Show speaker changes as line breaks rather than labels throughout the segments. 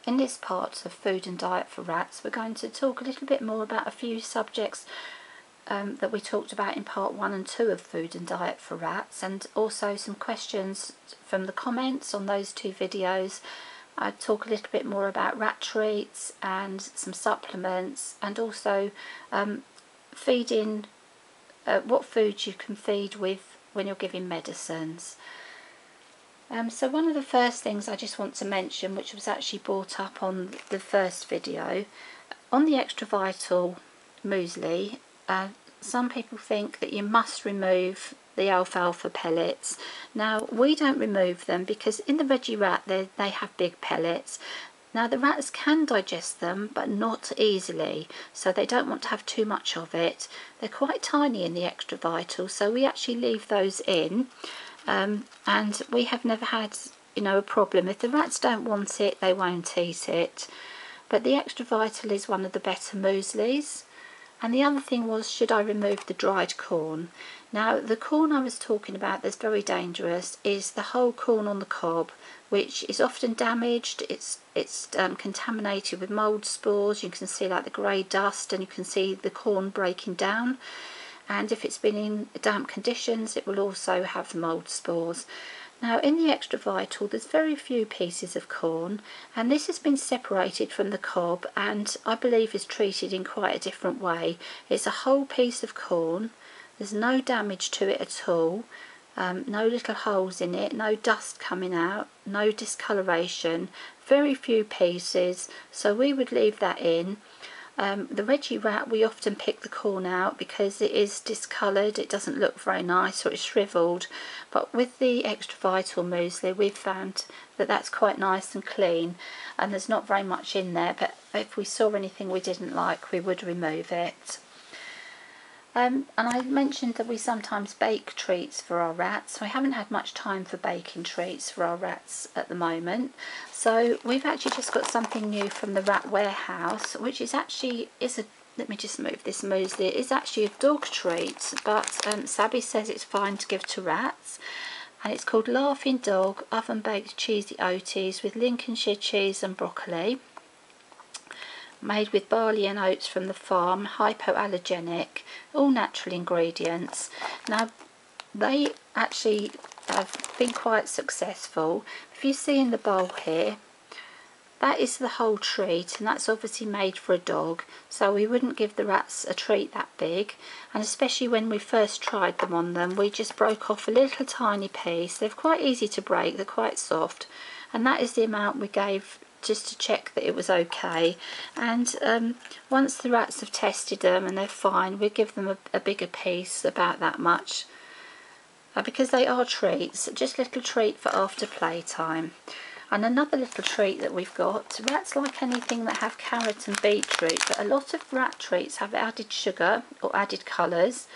in this part of food and diet for rats, we're going to talk a little bit more about a few subjects that we talked about in part 1 and 2 of food and diet for rats, and also some questions from the comments on those 2 videos. I'd talk a little bit more about rat treats and some supplements, and also feeding, what foods you can feed with when you're giving medicines. So one of the first things I just want to mention, which was actually brought up on the first video, on the extra vital muesli, some people think that you must remove the alfalfa pellets. Now, we don't remove them because in the veggie rat they have big pellets. Now, the rats can digest them, but not easily, so they don't want to have too much of it. They're quite tiny in the extra vital, so we actually leave those in, and we have never had, a problem. If the rats don't want it, they won't eat it. But the extra vital is one of the better mueslis. And the other thing was, should I remove the dried corn? Now, the corn I was talking about that's very dangerous is the whole corn on the cob, which is often damaged. It's contaminated with mould spores. You can see like the grey dust, and you can see the corn breaking down. And if it's been in damp conditions, it will also have the mould spores. Now, in the extra vital, there's very few pieces of corn, and this has been separated from the cob, and I believe is treated in quite a different way. It's a whole piece of corn. There's no damage to it at all, no little holes in it, no dust coming out, no discoloration, very few pieces, so we would leave that in. The veggie rat, we often pick the corn out because it is discoloured, it doesn't look very nice, or it's shriveled. But with the extra vital muesli, we've found that that's quite nice and clean, and there's not very much in there, but if we saw anything we didn't like, we would remove it. And I mentioned that we sometimes bake treats for our rats. We haven't had much time for baking treats for our rats at the moment, so we've actually just got something new from the rat warehouse, which is actually, let me just move this muesli, it is actually a dog treat, but Sabby says it's fine to give to rats, and it's called Laughing Dog Oven Baked Cheesy Oaties with Lincolnshire cheese and broccoli, made with barley and oats from the farm, hypoallergenic, all natural ingredients. Now, they actually have been quite successful. If you see in the bowl here, that is the whole treat, and that's obviously made for a dog, so we wouldn't give the rats a treat that big. And especially when we first tried them on them, we just broke off a little tiny piece. They're quite easy to break, they're quite soft, and that is the amount we gave, just to check that it was okay. And once the rats have tested them and they're fine, we give them a bigger piece, about that much, because they are treats, just a little treat for after playtime. And another little treat that we've got, rats like anything that have carrot and beetroot, but a lot of rat treats have added sugar or added colours,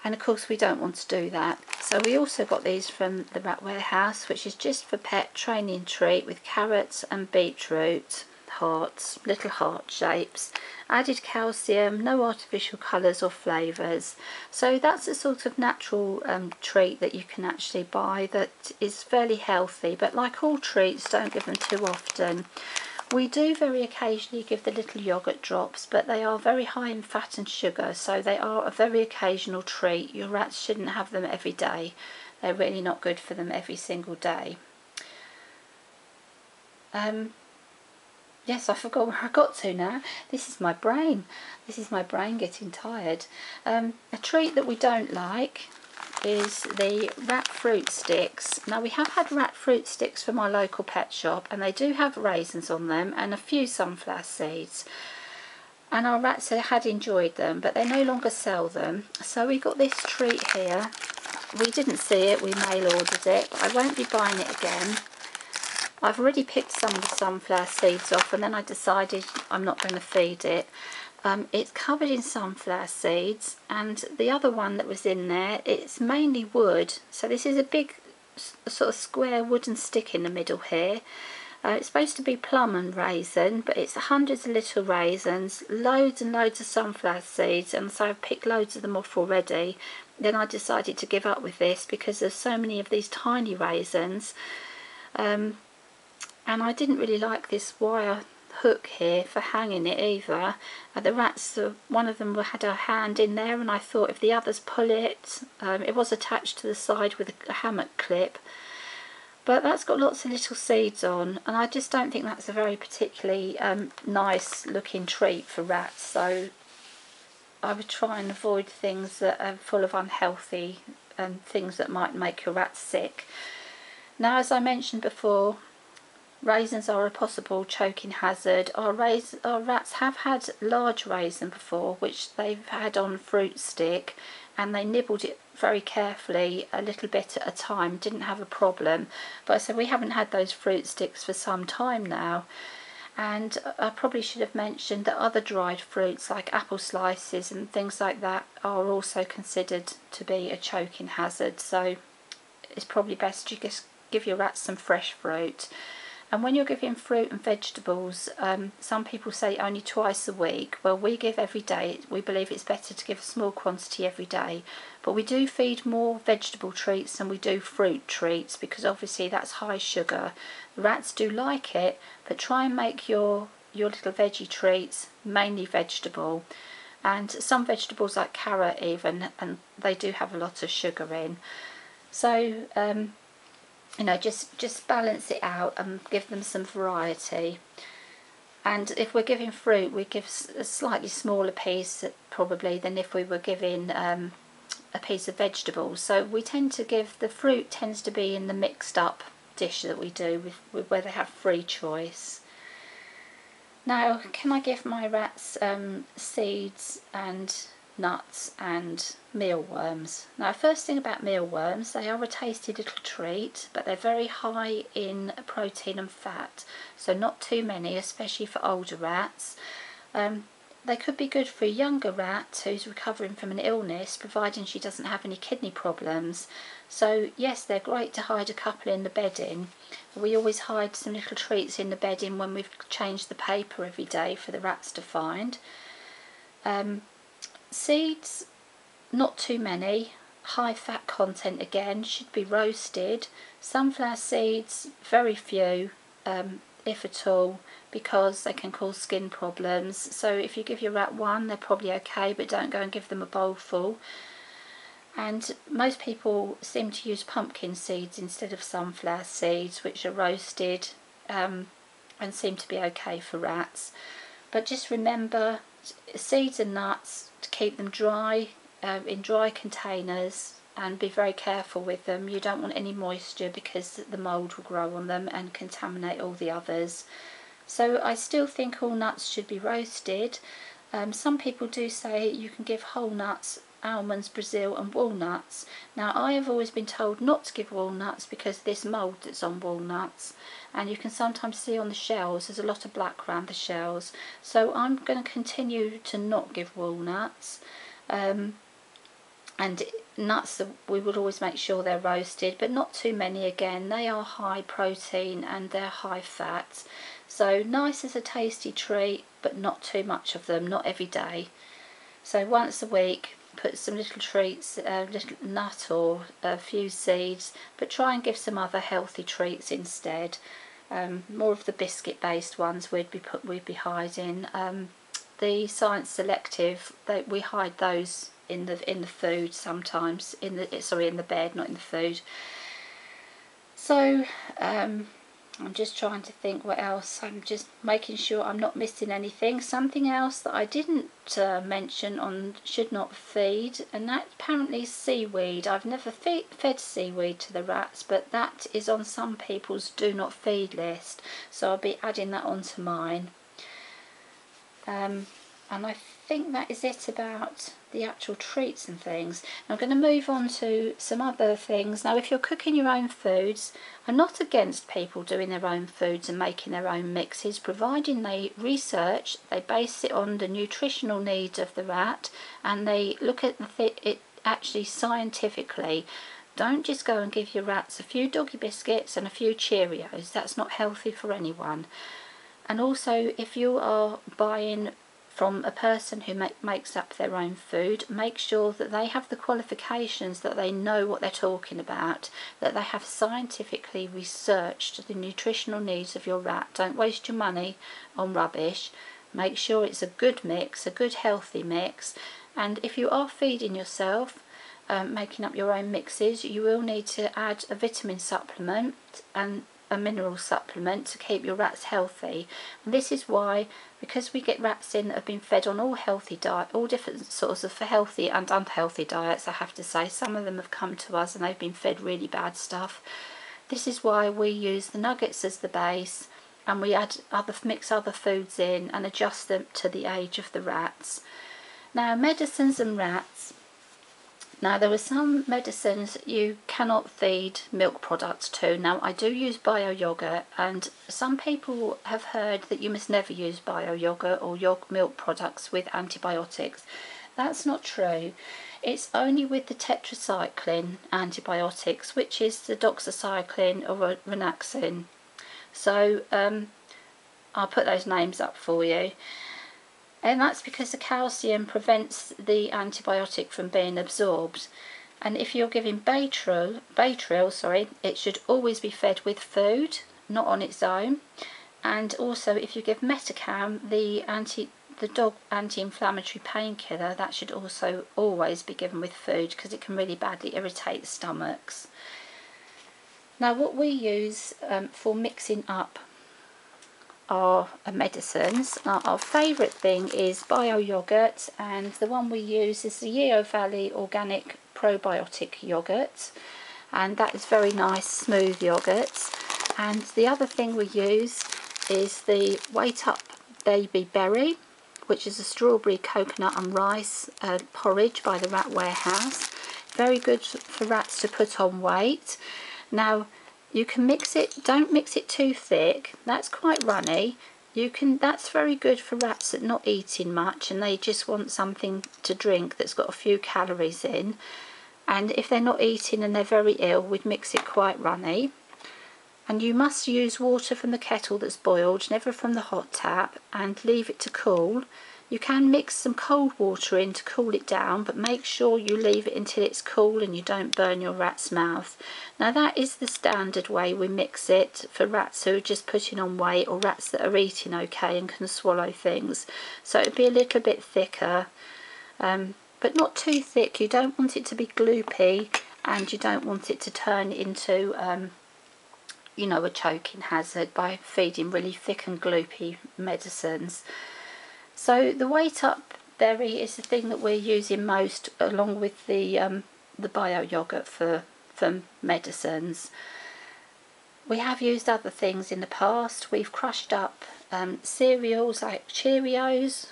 and of course we don't want to do that. So we also got these from the rat warehouse, which is just for pet training treat with carrots and beetroot hearts, little heart shapes, added calcium, no artificial colours or flavours. So that's a sort of natural treat that you can actually buy that is fairly healthy, but like all treats, don't give them too often. We do very occasionally give the little yoghurt drops, but they are very high in fat and sugar, so they are a very occasional treat. Your rats shouldn't have them every day. They're really not good for them every single day. Yes, I forgot where I got to now. This is my brain. This is my brain getting tired. A treat that we don't like is the rat fruit sticks. Now, we have had rat fruit sticks from our local pet shop, and they do have raisins on them and a few sunflower seeds, and our rats had enjoyed them, but they no longer sell them. So we got this treat here. We didn't see it, we mail ordered it, but I won't be buying it again. I've already picked some of the sunflower seeds off, and then I decided I'm not going to feed it. It's covered in sunflower seeds, and the other one that was in there, it's mainly wood. So this is a big sort of square wooden stick in the middle here. It's supposed to be plum and raisin, but it's hundreds of little raisins, loads and loads of sunflower seeds, and so I've picked loads of them off already. Then I decided to give up with this because there's so many of these tiny raisins. And I didn't really like this wire hook here for hanging it either. The rats, one of them had a hand in there, and I thought if the others pull it, it was attached to the side with a hammock clip, but that's got lots of little seeds on, and I just don't think that's a very particularly nice looking treat for rats. So I would try and avoid things that are full of unhealthy and things that might make your rats sick. Now, as I mentioned before, raisins are a possible choking hazard. Our rats have had large raisin before, which they've had on fruit stick, and they nibbled it very carefully, a little bit at a time, didn't have a problem. But so we haven't had those fruit sticks for some time now. And I probably should have mentioned that other dried fruits like apple slices and things like that are also considered to be a choking hazard. So it's probably best you just give your rats some fresh fruit. And when you're giving fruit and vegetables, some people say only twice a week. Well, we give every day. We believe it's better to give a small quantity every day. But we do feed more vegetable treats than we do fruit treats, because obviously that's high sugar. The rats do like it, but try and make your little veggie treats mainly vegetable. And some vegetables like carrot even, and they do have a lot of sugar in. So you know, just balance it out and give them some variety. And if we're giving fruit, we give a slightly smaller piece probably than if we were giving a piece of vegetables. So we tend to give, the fruit tends to be in the mixed up dish that we do with where they have free choice. Now, can I give my rats seeds and nuts and mealworms? Now, first thing about mealworms, they are a tasty little treat, but they're very high in protein and fat, so not too many, especially for older rats. They could be good for a younger rat who's recovering from an illness, providing she doesn't have any kidney problems. So yes, they're great to hide a couple in the bedding. We always hide some little treats in the bedding when we've changed the paper every day for the rats to find. Seeds, not too many. High fat content again, should be roasted. Sunflower seeds, very few, if at all, because they can cause skin problems. So if you give your rat one, they're probably okay, but don't go and give them a bowl full. And most people seem to use pumpkin seeds instead of sunflower seeds, which are roasted and seem to be okay for rats. But just remember, seeds and nuts, to keep them dry, in dry containers, and be very careful with them. You don't want any moisture because the mould will grow on them and contaminate all the others. So I still think all nuts should be roasted. Some people do say you can give whole nuts, almonds, Brazil and walnuts. Now, I have always been told not to give walnuts because of this mould that's on walnuts, and you can sometimes see on the shells there's a lot of black around the shells. So I'm going to continue to not give walnuts. And nuts, we would always make sure they're roasted, but not too many again. They are high protein and they're high fat. So nice as a tasty treat, but not too much of them, not every day. So once a week, put some little treats, a little nut or a few seeds, but try and give some other healthy treats instead. More of the biscuit based ones we'd be hiding. The Science Selective, we hide those in the food sometimes, in the bed, not in the food. So I'm just trying to think what else. I'm just making sure I'm not missing anything. Something else that I didn't mention on should not feed, and that apparently is seaweed. I've never fed seaweed to the rats, but that is on some people's do not feed list, so I'll be adding that onto mine. And I think that is it about the actual treats and things. I'm going to move on to some other things. Now, if you're cooking your own foods, I'm not against people doing their own foods and making their own mixes, providing they research, they base it on the nutritional needs of the rat, and they look at it actually scientifically. Don't just go and give your rats a few doggy biscuits and a few Cheerios. That's not healthy for anyone. And also, if you are buying from a person who makes up their own food. Make sure that they have the qualifications, that they know what they're talking about, that they have scientifically researched the nutritional needs of your rat. Don't waste your money on rubbish. Make sure it's a good mix, a good healthy mix. And if you are feeding yourself, making up your own mixes, you will need to add a vitamin supplement and a mineral supplement to keep your rats healthy. And this is why, because we get rats in that have been fed on all healthy diet, all different sorts of healthy and unhealthy diets, I have to say. Some of them have come to us and they've been fed really bad stuff. This is why we use the nuggets as the base, and we mix other foods in and adjust them to the age of the rats. Now, medicines and rats. Now, there are some medicines you cannot feed milk products to. Now, I do use bio yogurt, and some people have heard that you must never use bio yogurt or milk products with antibiotics. That's not true. It's only with the tetracycline antibiotics, which is the doxycycline or Renaxin. So I'll put those names up for you. And that's because the calcium prevents the antibiotic from being absorbed. And if you're giving Baytril, it should always be fed with food, not on its own. And also, if you give Metacam, the dog anti-inflammatory painkiller, that should also always be given with food, because it can really badly irritate the stomachs. Now, what we use for mixing up our medicines, our favourite thing is bio yogurt, and the one we use is the Yeo Valley organic probiotic yogurt, and that is very nice smooth yogurt. And the other thing we use is the Wait Up Baby Berry, which is a strawberry, coconut and rice porridge by the Rat Warehouse. Very good for rats to put on weight. Now, you can mix it, don't mix it too thick, that's quite runny. That's very good for rats that are not eating much and they just want something to drink that's got a few calories in. And if they're not eating and they're very ill, we'd mix it quite runny. And you must use water from the kettle that's boiled, never from the hot tap, and leave it to cool. You can mix some cold water in to cool it down, but make sure you leave it until it's cool and you don't burn your rat's mouth. Now, that is the standard way we mix it for rats who are just putting on weight, or rats that are eating okay and can swallow things. So it'd be a little bit thicker, but not too thick. You don't want it to be gloopy, and you don't want it to turn into you know, a choking hazard by feeding really thick and gloopy medicines. So the Wait Up Berry is the thing that we're using most, along with the bio yogurt for medicines. We have used other things in the past. We've crushed up cereals like Cheerios.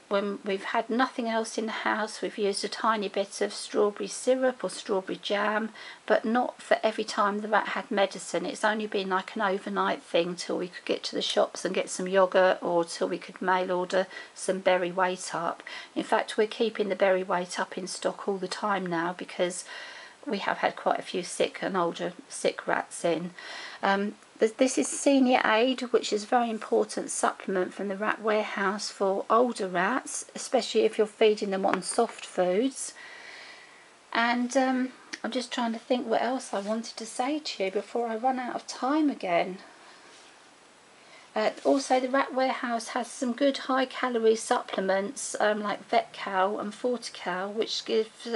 When we've had nothing else in the house, we've used a tiny bit of strawberry syrup or strawberry jam, but not for every time the rat had medicine. It's only been like an overnight thing till we could get to the shops and get some yogurt, or till we could mail order some Berry Wait Up. In fact, we're keeping the Berry Wait Up in stock all the time now, because we have had quite a few sick rats in. This is Senior Aid, which is a very important supplement from the Rat Warehouse for older rats, especially if you're feeding them on soft foods. And I'm just trying to think what else I wanted to say to you before I run out of time again. Also, the Rat Warehouse has some good high-calorie supplements like VetCal and Fortical, which gives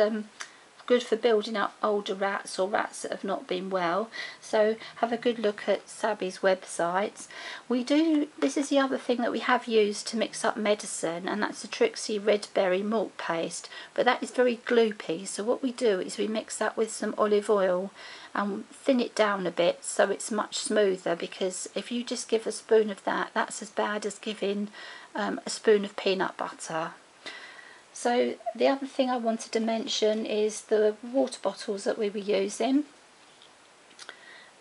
good for building up older rats or rats that have not been well. So have a good look at Sabby's websites. This is the other thing that we have used to mix up medicine, and that's the Trixie Red Berry Malt Paste, but that is very gloopy. So what we do is we mix that with some olive oil and thin it down a bit so it's much smoother, because if you just give a spoon of that, that's as bad as giving a spoon of peanut butter. So the other thing I wanted to mention is the water bottles that we were using,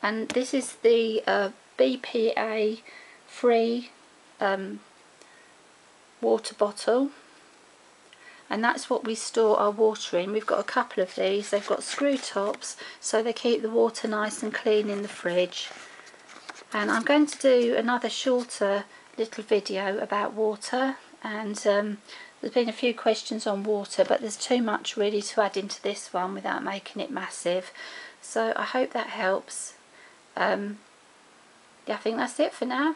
and this is the BPA free water bottle, and that's what we store our water in. We've got a couple of these. They've got screw tops, so they keep the water nice and clean in the fridge. And I'm going to do another shorter little video about water and there's been a few questions on water, but there's too much really to add into this one without making it massive. So I hope that helps. Yeah, I think that's it for now.